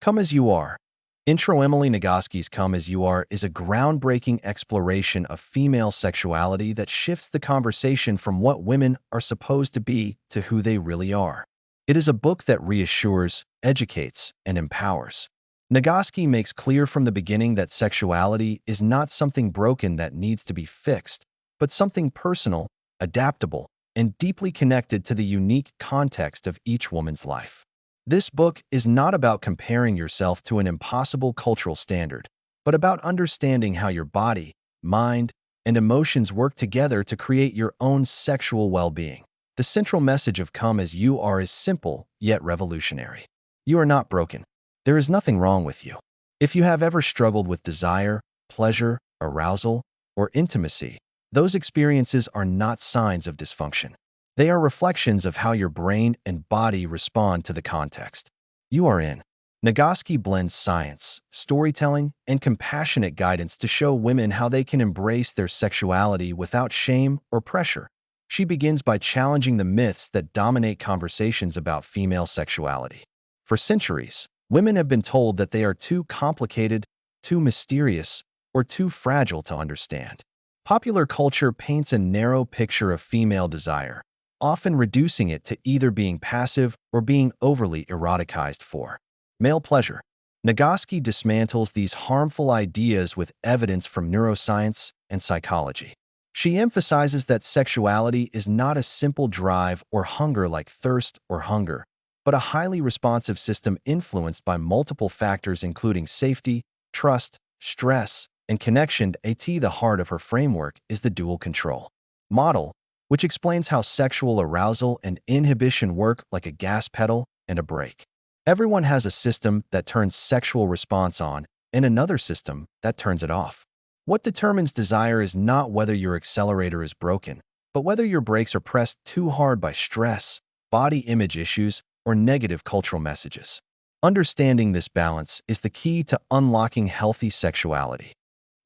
Come As You Are. Intro. Emily Nagoski's Come As You Are is a groundbreaking exploration of female sexuality that shifts the conversation from what women are supposed to be to who they really are. It is a book that reassures, educates, and empowers. Nagoski makes clear from the beginning that sexuality is not something broken that needs to be fixed, but something personal, adaptable, and deeply connected to the unique context of each woman's life. This book is not about comparing yourself to an impossible cultural standard, but about understanding how your body, mind, and emotions work together to create your own sexual well-being. The central message of Come As You Are is simple, yet revolutionary. You are not broken. There is nothing wrong with you. If you have ever struggled with desire, pleasure, arousal, or intimacy, those experiences are not signs of dysfunction. They are reflections of how your brain and body respond to the context you are in. Nagoski blends science, storytelling, and compassionate guidance to show women how they can embrace their sexuality without shame or pressure. She begins by challenging the myths that dominate conversations about female sexuality. For centuries, women have been told that they are too complicated, too mysterious, or too fragile to understand. Popular culture paints a narrow picture of female desire, often reducing it to either being passive or being overly eroticized for male pleasure. Nagoski dismantles these harmful ideas with evidence from neuroscience and psychology. She emphasizes that sexuality is not a simple drive or hunger like thirst or hunger, but a highly responsive system influenced by multiple factors including safety, trust, stress, and connection. At the heart of her framework is the dual control model, which explains how sexual arousal and inhibition work like a gas pedal and a brake. Everyone has a system that turns sexual response on and another system that turns it off. What determines desire is not whether your accelerator is broken, but whether your brakes are pressed too hard by stress, body image issues, or negative cultural messages. Understanding this balance is the key to unlocking healthy sexuality.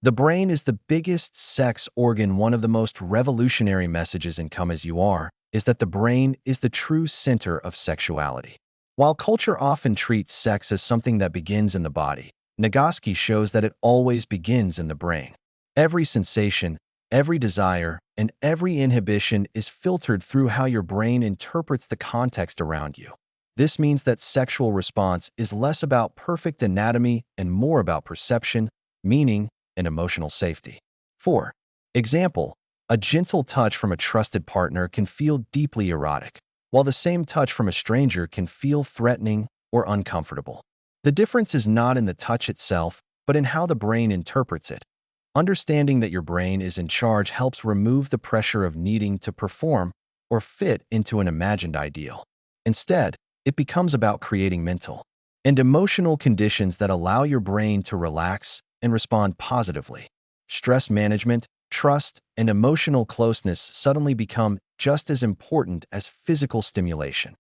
The brain is the biggest sex organ. One of the most revolutionary messages in Come As You Are is that the brain is the true center of sexuality. While culture often treats sex as something that begins in the body, Nagoski shows that it always begins in the brain. Every sensation, every desire, and every inhibition is filtered through how your brain interprets the context around you. This means that sexual response is less about perfect anatomy and more about perception, meaning, and emotional safety. For example, a gentle touch from a trusted partner can feel deeply erotic, while the same touch from a stranger can feel threatening or uncomfortable. The difference is not in the touch itself, but in how the brain interprets it. Understanding that your brain is in charge helps remove the pressure of needing to perform or fit into an imagined ideal. Instead, it becomes about creating mental and emotional conditions that allow your brain to relax and respond positively. Stress management, trust, and emotional closeness suddenly become just as important as physical stimulation.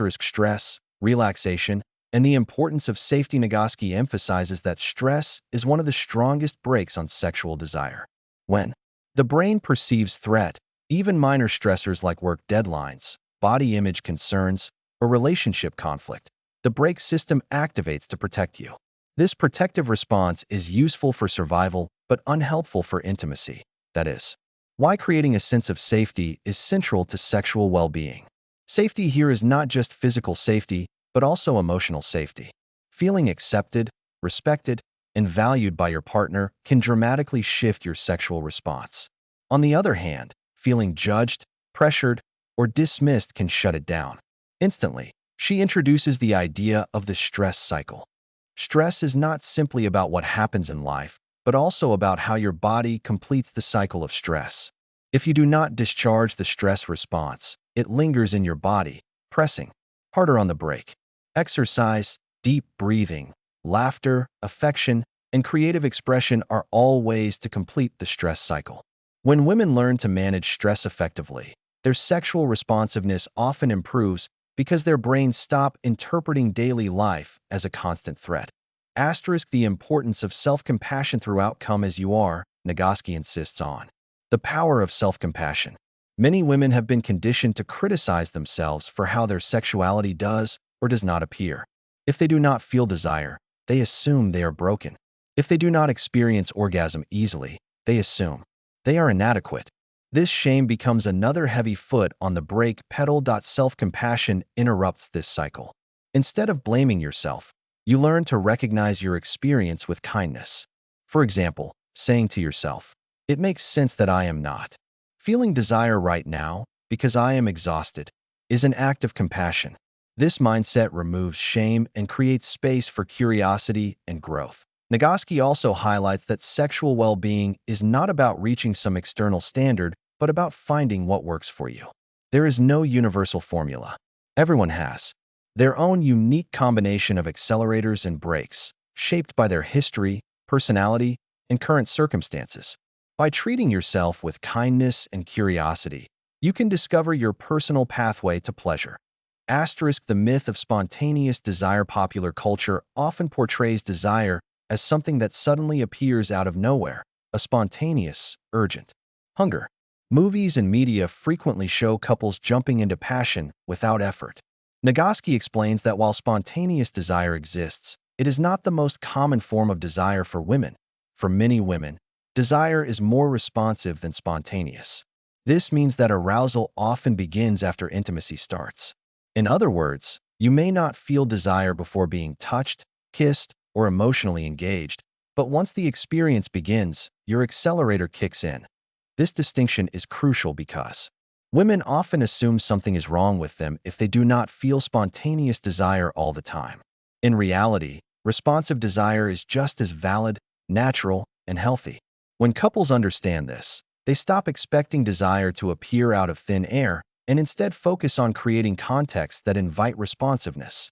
Stress, relaxation, and the importance of safety. Nagoski emphasizes that stress is one of the strongest brakes on sexual desire. When the brain perceives threat, even minor stressors like work deadlines, body image concerns, or relationship conflict, the brake system activates to protect you. This protective response is useful for survival, but unhelpful for intimacy. That is why creating a sense of safety is central to sexual well-being. Safety here is not just physical safety, but also emotional safety. Feeling accepted, respected, and valued by your partner can dramatically shift your sexual response. On the other hand, feeling judged, pressured, or dismissed can shut it down instantly. She introduces the idea of the stress cycle. Stress is not simply about what happens in life, but also about how your body completes the cycle of stress. If you do not discharge the stress response, it lingers in your body, pressing harder on the brake. Exercise, deep breathing, laughter, affection, and creative expression are all ways to complete the stress cycle. When women learn to manage stress effectively, their sexual responsiveness often improves because their brains stop interpreting daily life as a constant threat. The importance of self-compassion throughout Come As You Are, Nagoski insists on the power of self-compassion. Many women have been conditioned to criticize themselves for how their sexuality does or does not appear. If they do not feel desire, they assume they are broken. If they do not experience orgasm easily, they assume they are inadequate. This shame becomes another heavy foot on the brake pedal. Self-compassion interrupts this cycle. Instead of blaming yourself, you learn to recognize your experience with kindness. For example, saying to yourself, "It makes sense that I am not feeling desire right now because I am exhausted," is an act of compassion. This mindset removes shame and creates space for curiosity and growth. Nagoski also highlights that sexual well-being is not about reaching some external standard, but about finding what works for you. There is no universal formula. Everyone has their own unique combination of accelerators and brakes, shaped by their history, personality, and current circumstances. By treating yourself with kindness and curiosity, you can discover your personal pathway to pleasure. The myth of spontaneous desire. Popular culture often portrays desire as something that suddenly appears out of nowhere, a spontaneous, urgent hunger. Movies and media frequently show couples jumping into passion without effort. Nagoski explains that while spontaneous desire exists, it is not the most common form of desire for women. For many women, desire is more responsive than spontaneous. This means that arousal often begins after intimacy starts. In other words, you may not feel desire before being touched, kissed, or emotionally engaged, but once the experience begins, your accelerator kicks in. This distinction is crucial because women often assume something is wrong with them if they do not feel spontaneous desire all the time. In reality, responsive desire is just as valid, natural, and healthy. When couples understand this, they stop expecting desire to appear out of thin air and instead focus on creating contexts that invite responsiveness.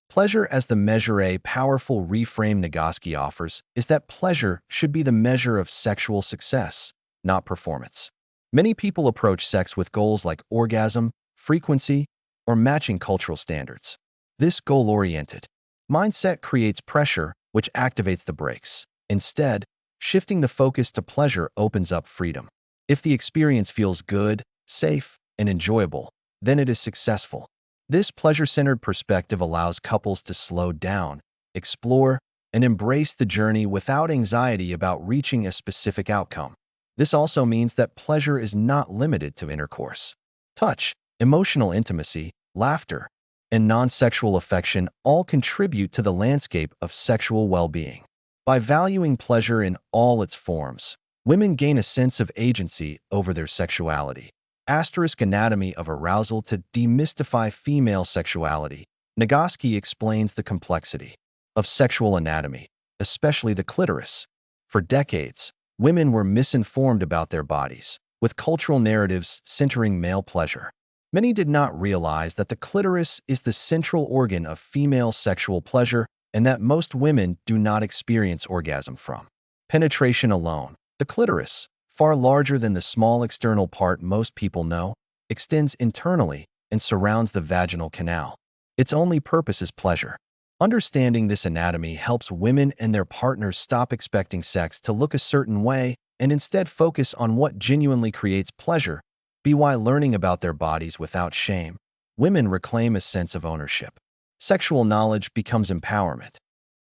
Pleasure as the measure. A powerful reframe Nagoski offers is that pleasure should be the measure of sexual success, not performance. Many people approach sex with goals like orgasm, frequency, or matching cultural standards. This goal-oriented mindset creates pressure, which activates the brakes. Instead, shifting the focus to pleasure opens up freedom. If the experience feels good, safe, and enjoyable, then it is successful. This pleasure-centered perspective allows couples to slow down, explore, and embrace the journey without anxiety about reaching a specific outcome. This also means that pleasure is not limited to intercourse. Touch, emotional intimacy, laughter, and non-sexual affection all contribute to the landscape of sexual well-being. By valuing pleasure in all its forms, women gain a sense of agency over their sexuality. Anatomy of arousal. To demystify female sexuality, Nagoski explains the complexity of sexual anatomy, especially the clitoris. For decades, women were misinformed about their bodies, with cultural narratives centering male pleasure. Many did not realize that the clitoris is the central organ of female sexual pleasure and that most women do not experience orgasm from penetration alone. The clitoris, far larger than the small external part most people know, extends internally and surrounds the vaginal canal. Its only purpose is pleasure. Understanding this anatomy helps women and their partners stop expecting sex to look a certain way and instead focus on what genuinely creates pleasure. By learning about their bodies without shame, women reclaim a sense of ownership. Sexual knowledge becomes empowerment.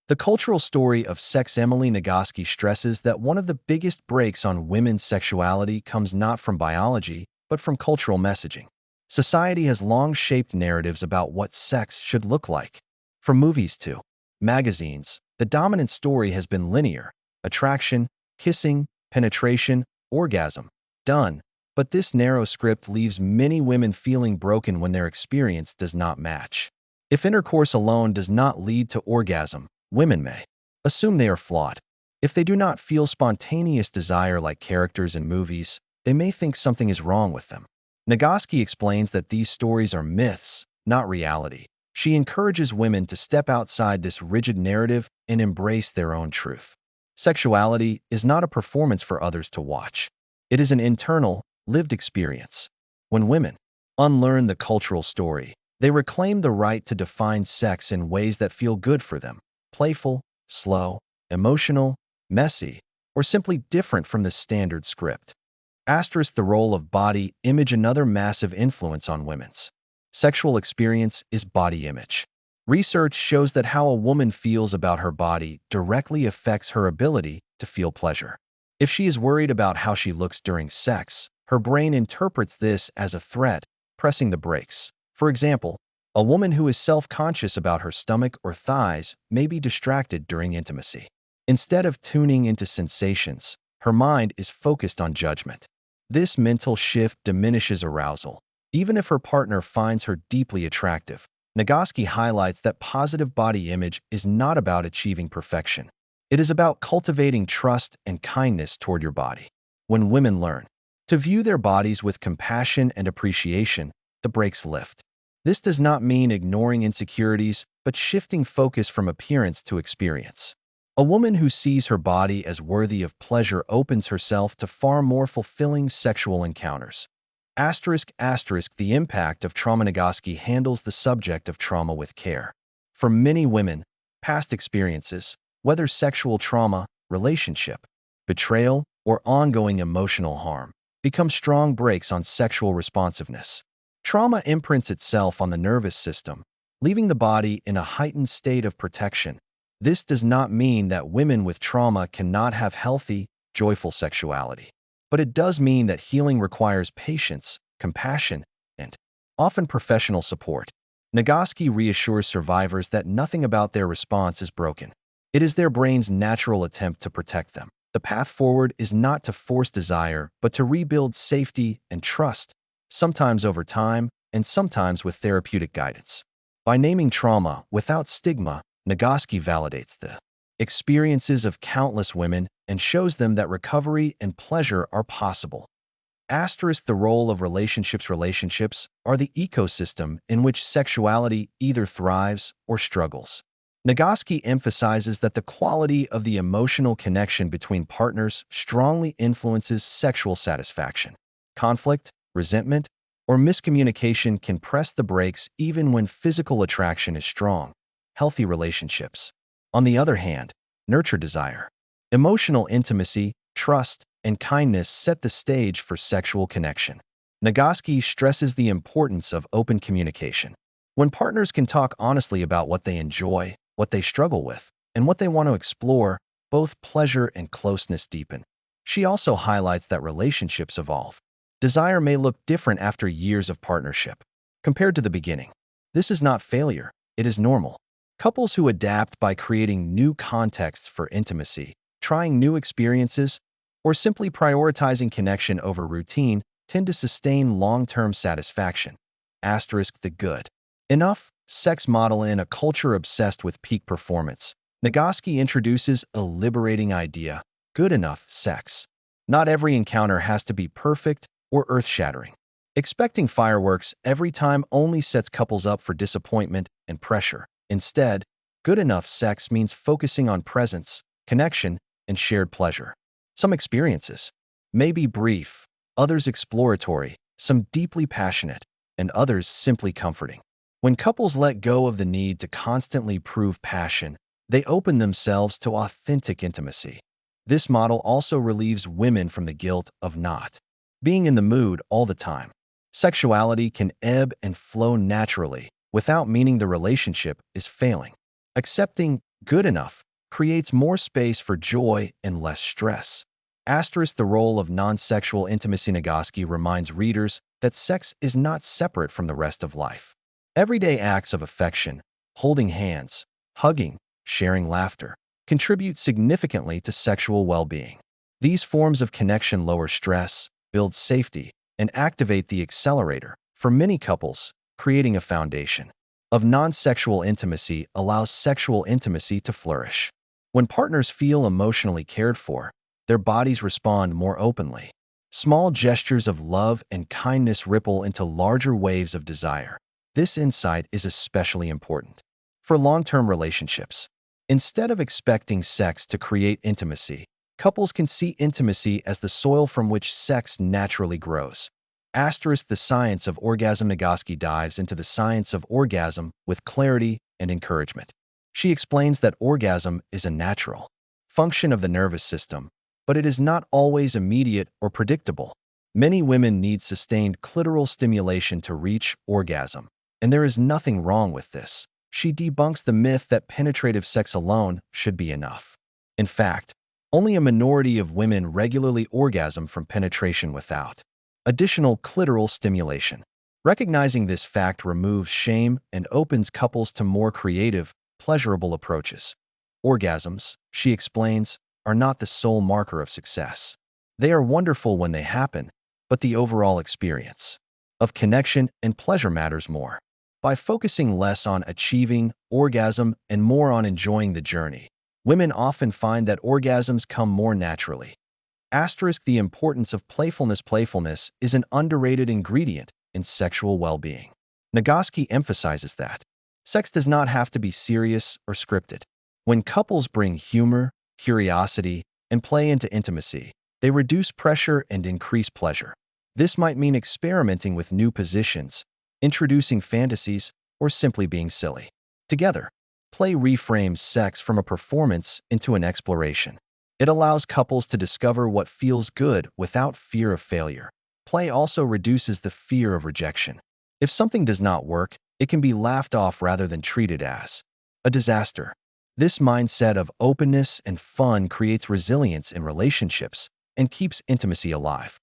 The cultural story of sex. Emily Nagoski stresses that one of the biggest breaks on women's sexuality comes not from biology, but from cultural messaging. Society has long shaped narratives about what sex should look like. From movies to magazines, the dominant story has been linear: attraction, kissing, penetration, orgasm. Done. But this narrow script leaves many women feeling broken when their experience does not match. If intercourse alone does not lead to orgasm, women may assume they are flawed. If they do not feel spontaneous desire like characters in movies, they may think something is wrong with them. Nagoski explains that these stories are myths, not reality. She encourages women to step outside this rigid narrative and embrace their own truth. Sexuality is not a performance for others to watch. It is an internal, lived experience. When women unlearn the cultural story, they reclaim the right to define sex in ways that feel good for them: playful, slow, emotional, messy, or simply different from the standard script. The role of body image. Another massive influence on women's sexual experience is body image. Research shows that how a woman feels about her body directly affects her ability to feel pleasure. If she is worried about how she looks during sex, her brain interprets this as a threat, pressing the brakes. For example, a woman who is self-conscious about her stomach or thighs may be distracted during intimacy. Instead of tuning into sensations, her mind is focused on judgment. This mental shift diminishes arousal, even if her partner finds her deeply attractive. Nagoski highlights that positive body image is not about achieving perfection. It is about cultivating trust and kindness toward your body. When women learn to view their bodies with compassion and appreciation, the brakes lift. This does not mean ignoring insecurities, but shifting focus from appearance to experience. A woman who sees her body as worthy of pleasure opens herself to far more fulfilling sexual encounters. The impact of trauma. Nagoski handles the subject of trauma with care. For many women, past experiences, whether sexual trauma, relationship, betrayal, or ongoing emotional harm, become strong brakes on sexual responsiveness. Trauma imprints itself on the nervous system, leaving the body in a heightened state of protection. This does not mean that women with trauma cannot have healthy, joyful sexuality. But it does mean that healing requires patience, compassion, and often professional support. Nagoski reassures survivors that nothing about their response is broken. It is their brain's natural attempt to protect them. The path forward is not to force desire, but to rebuild safety and trust, sometimes over time and sometimes with therapeutic guidance. By naming trauma without stigma, Nagoski validates the experiences of countless women and shows them that recovery and pleasure are possible. The role of relationships are the ecosystem in which sexuality either thrives or struggles. Nagoski emphasizes that the quality of the emotional connection between partners strongly influences sexual satisfaction. Conflict, resentment, or miscommunication can press the brakes even when physical attraction is strong. Healthy relationships, on the other hand, nurture desire. Emotional intimacy, trust, and kindness set the stage for sexual connection. Nagoski stresses the importance of open communication. When partners can talk honestly about what they enjoy, what they struggle with, and what they want to explore, both pleasure and closeness deepen. She also highlights that relationships evolve. Desire may look different after years of partnership, compared to the beginning. This is not failure, it is normal. Couples who adapt by creating new contexts for intimacy, trying new experiences, or simply prioritizing connection over routine tend to sustain long-term satisfaction. The good enough sex model. In a culture obsessed with peak performance, Nagoski introduces a liberating idea: good enough sex. Not every encounter has to be perfect or earth-shattering. Expecting fireworks every time only sets couples up for disappointment and pressure. Instead, good enough sex means focusing on presence, connection, and shared pleasure. Some experiences may be brief, others exploratory, some deeply passionate, and others simply comforting. When couples let go of the need to constantly prove passion, they open themselves to authentic intimacy. This model also relieves women from the guilt of not being in the mood all the time. Sexuality can ebb and flow naturally, without meaning the relationship is failing. Accepting good enough creates more space for joy and less stress. The role of non-sexual intimacy. Nagoski reminds readers that sex is not separate from the rest of life. Everyday acts of affection, holding hands, hugging, sharing laughter, contribute significantly to sexual well-being. These forms of connection lower stress, build safety, and activate the accelerator. For many couples, creating a foundation of non-sexual intimacy allows sexual intimacy to flourish. When partners feel emotionally cared for, their bodies respond more openly. Small gestures of love and kindness ripple into larger waves of desire. This insight is especially important for long-term relationships. Instead of expecting sex to create intimacy, couples can see intimacy as the soil from which sex naturally grows. The science of orgasm. Nagoski dives into the science of orgasm with clarity and encouragement. She explains that orgasm is a natural function of the nervous system, but it is not always immediate or predictable. Many women need sustained clitoral stimulation to reach orgasm, and there is nothing wrong with this. She debunks the myth that penetrative sex alone should be enough. In fact, only a minority of women regularly orgasm from penetration without additional clitoral stimulation. Recognizing this fact removes shame and opens couples to more creative, pleasurable approaches. Orgasms, she explains, are not the sole marker of success. They are wonderful when they happen, but the overall experience of connection and pleasure matters more. By focusing less on achieving orgasm and more on enjoying the journey, women often find that orgasms come more naturally. Asterisk the importance of playfulness. Playfulness is an underrated ingredient in sexual well-being. Nagoski emphasizes that sex does not have to be serious or scripted. When couples bring humor, curiosity, and play into intimacy, they reduce pressure and increase pleasure. This might mean experimenting with new positions, introducing fantasies, or simply being silly. Together, play reframes sex from a performance into an exploration. It allows couples to discover what feels good without fear of failure. Play also reduces the fear of rejection. If something does not work, it can be laughed off rather than treated as a disaster. This mindset of openness and fun creates resilience in relationships and keeps intimacy alive.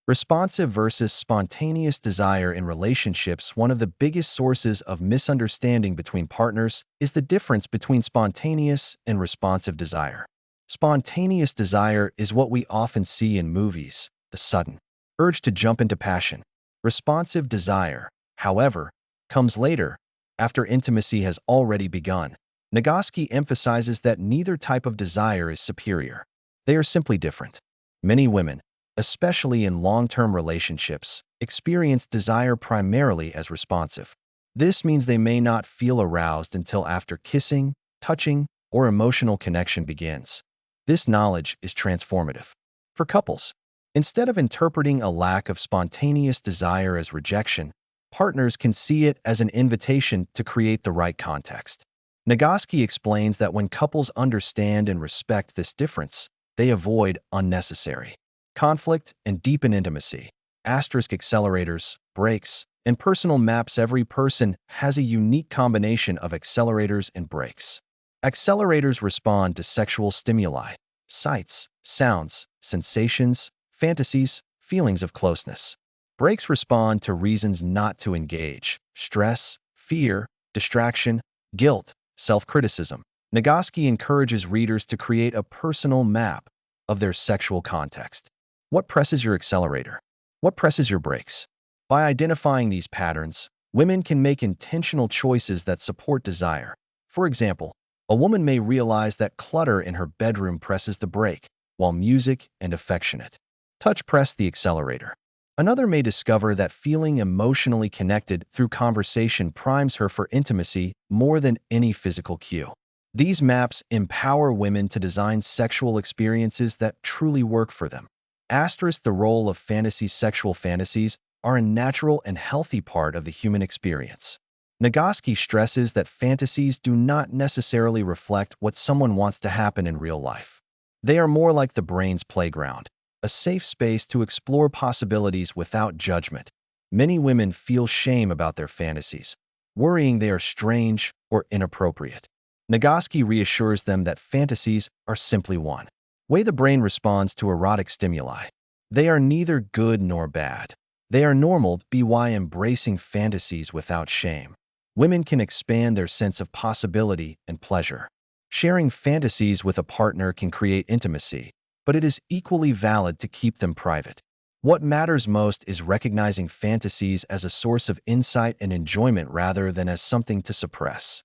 Responsive versus spontaneous desire in relationships. One of the biggest sources of misunderstanding between partners is the difference between spontaneous and responsive desire. Spontaneous desire is what we often see in movies, the sudden urge to jump into passion. Responsive desire, however, comes later, after intimacy has already begun. Nagoski emphasizes that neither type of desire is superior. They are simply different. Many women, especially in long-term relationships, experience desire primarily as responsive. This means they may not feel aroused until after kissing, touching, or emotional connection begins. This knowledge is transformative. For couples, instead of interpreting a lack of spontaneous desire as rejection, partners can see it as an invitation to create the right context. Nagoski explains that when couples understand and respect this difference, they avoid unnecessary conflict and deepen intimacy. Accelerators, brakes, and personal maps. Every person has a unique combination of accelerators and brakes. Accelerators respond to sexual stimuli, sights, sounds, sensations, fantasies, feelings of closeness. Brakes respond to reasons not to engage, stress, fear, distraction, guilt, self-criticism. Nagoski encourages readers to create a personal map of their sexual context. What presses your accelerator? What presses your brakes? By identifying these patterns, women can make intentional choices that support desire. For example, a woman may realize that clutter in her bedroom presses the brake, while music and affectionate touch press the accelerator. Another may discover that feeling emotionally connected through conversation primes her for intimacy more than any physical cue. These maps empower women to design sexual experiences that truly work for them. The role of fantasies. Sexual fantasies are a natural and healthy part of the human experience. Nagoski stresses that fantasies do not necessarily reflect what someone wants to happen in real life. They are more like the brain's playground, a safe space to explore possibilities without judgment. Many women feel shame about their fantasies, worrying they are strange or inappropriate. Nagoski reassures them that fantasies are simply one way the brain responds to erotic stimuli. They are neither good nor bad. They are normal. By embracing fantasies without shame, women can expand their sense of possibility and pleasure. Sharing fantasies with a partner can create intimacy, but it is equally valid to keep them private. What matters most is recognizing fantasies as a source of insight and enjoyment rather than as something to suppress.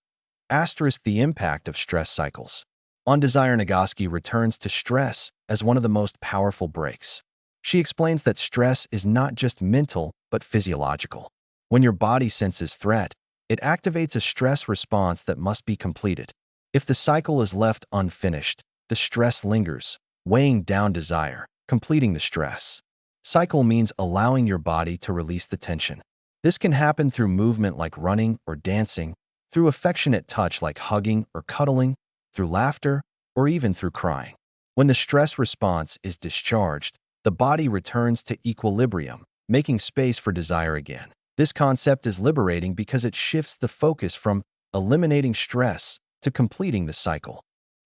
The impact of stress cycles. On desire. Nagoski returns to stress as one of the most powerful brakes. She explains that stress is not just mental, but physiological. When your body senses threat, it activates a stress response that must be completed. If the cycle is left unfinished, the stress lingers, weighing down desire. Completing the stress cycle means allowing your body to release the tension. This can happen through movement like running or dancing, through affectionate touch like hugging or cuddling, through laughter, or even through crying. When the stress response is discharged, the body returns to equilibrium, making space for desire again. This concept is liberating because it shifts the focus from eliminating stress, to completing the cycle.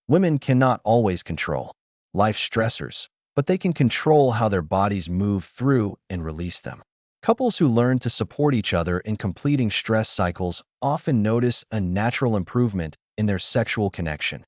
Women cannot always control life stressors, but they can control how their bodies move through and release them. Couples who learn to support each other in completing stress cycles often notice a natural improvement in their sexual connection.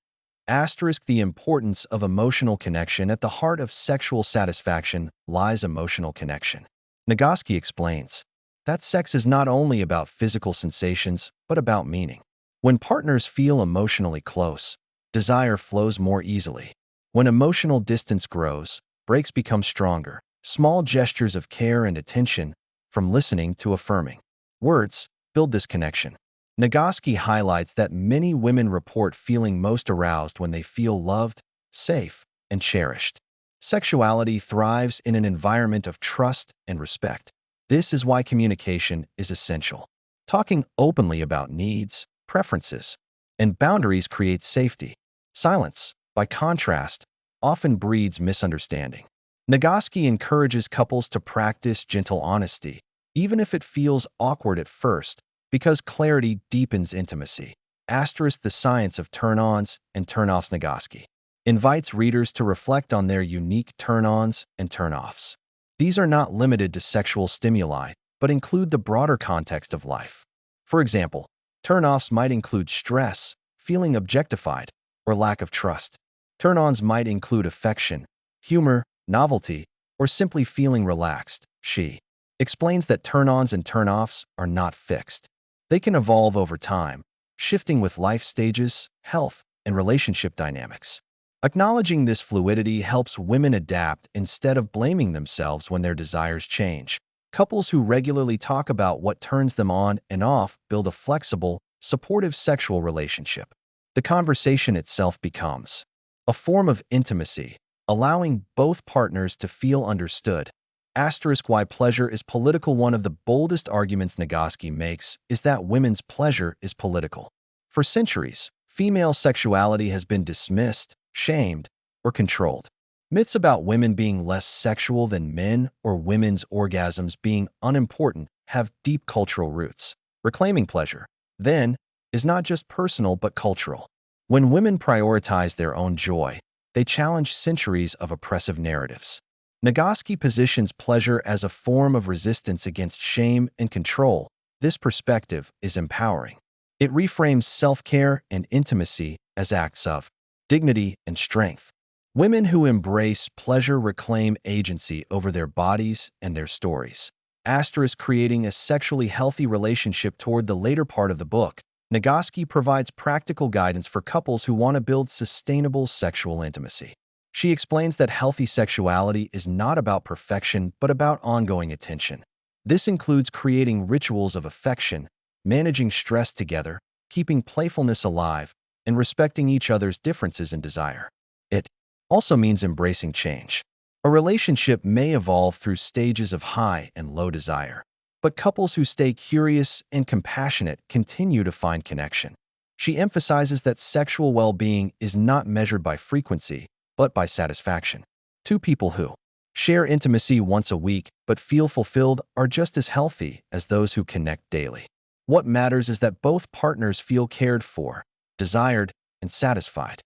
Asterisk the importance of emotional connection. At the heart of sexual satisfaction lies emotional connection. Nagoski explains that sex is not only about physical sensations, but about meaning. When partners feel emotionally close, desire flows more easily. When emotional distance grows, breaks become stronger. Small gestures of care and attention, from listening to affirming words, build this connection. Nagoski highlights that many women report feeling most aroused when they feel loved, safe, and cherished. Sexuality thrives in an environment of trust and respect. This is why communication is essential. Talking openly about needs, preferences, and boundaries creates safety. Silence, by contrast, often breeds misunderstanding. Nagoski encourages couples to practice gentle honesty, even if it feels awkward at first, because clarity deepens intimacy. Asterisk the science of turn-ons and turn-offs. Nagoski invites readers to reflect on their unique turn-ons and turn-offs. These are not limited to sexual stimuli, but include the broader context of life. For example, turn-offs might include stress, feeling objectified, or lack of trust. Turn-ons might include affection, humor, novelty, or simply feeling relaxed. She explains that turn-ons and turn-offs are not fixed. They can evolve over time, shifting with life stages, health, and relationship dynamics. Acknowledging this fluidity helps women adapt instead of blaming themselves when their desires change. Couples who regularly talk about what turns them on and off build a flexible, supportive sexual relationship. The conversation itself becomes a form of intimacy, allowing both partners to feel understood. Asterisk why pleasure is political. One of the boldest arguments Nagoski makes is that women's pleasure is political. For centuries, female sexuality has been dismissed, shamed, or controlled. Myths about women being less sexual than men or women's orgasms being unimportant have deep cultural roots. Reclaiming pleasure, then, is not just personal but cultural. When women prioritize their own joy, they challenge centuries of oppressive narratives. Nagoski positions pleasure as a form of resistance against shame and control. This perspective is empowering. It reframes self-care and intimacy as acts of dignity and strength. Women who embrace pleasure reclaim agency over their bodies and their stories. Asterisk creating a sexually healthy relationship. Toward the later part of the book, Nagoski provides practical guidance for couples who want to build sustainable sexual intimacy. She explains that healthy sexuality is not about perfection but about ongoing attention. This includes creating rituals of affection, managing stress together, keeping playfulness alive, and respecting each other's differences in desire. It also means embracing change. A relationship may evolve through stages of high and low desire, but couples who stay curious and compassionate continue to find connection. She emphasizes that sexual well-being is not measured by frequency, but by satisfaction. Two people who share intimacy once a week but feel fulfilled are just as healthy as those who connect daily. What matters is that both partners feel cared for, desired, and satisfied.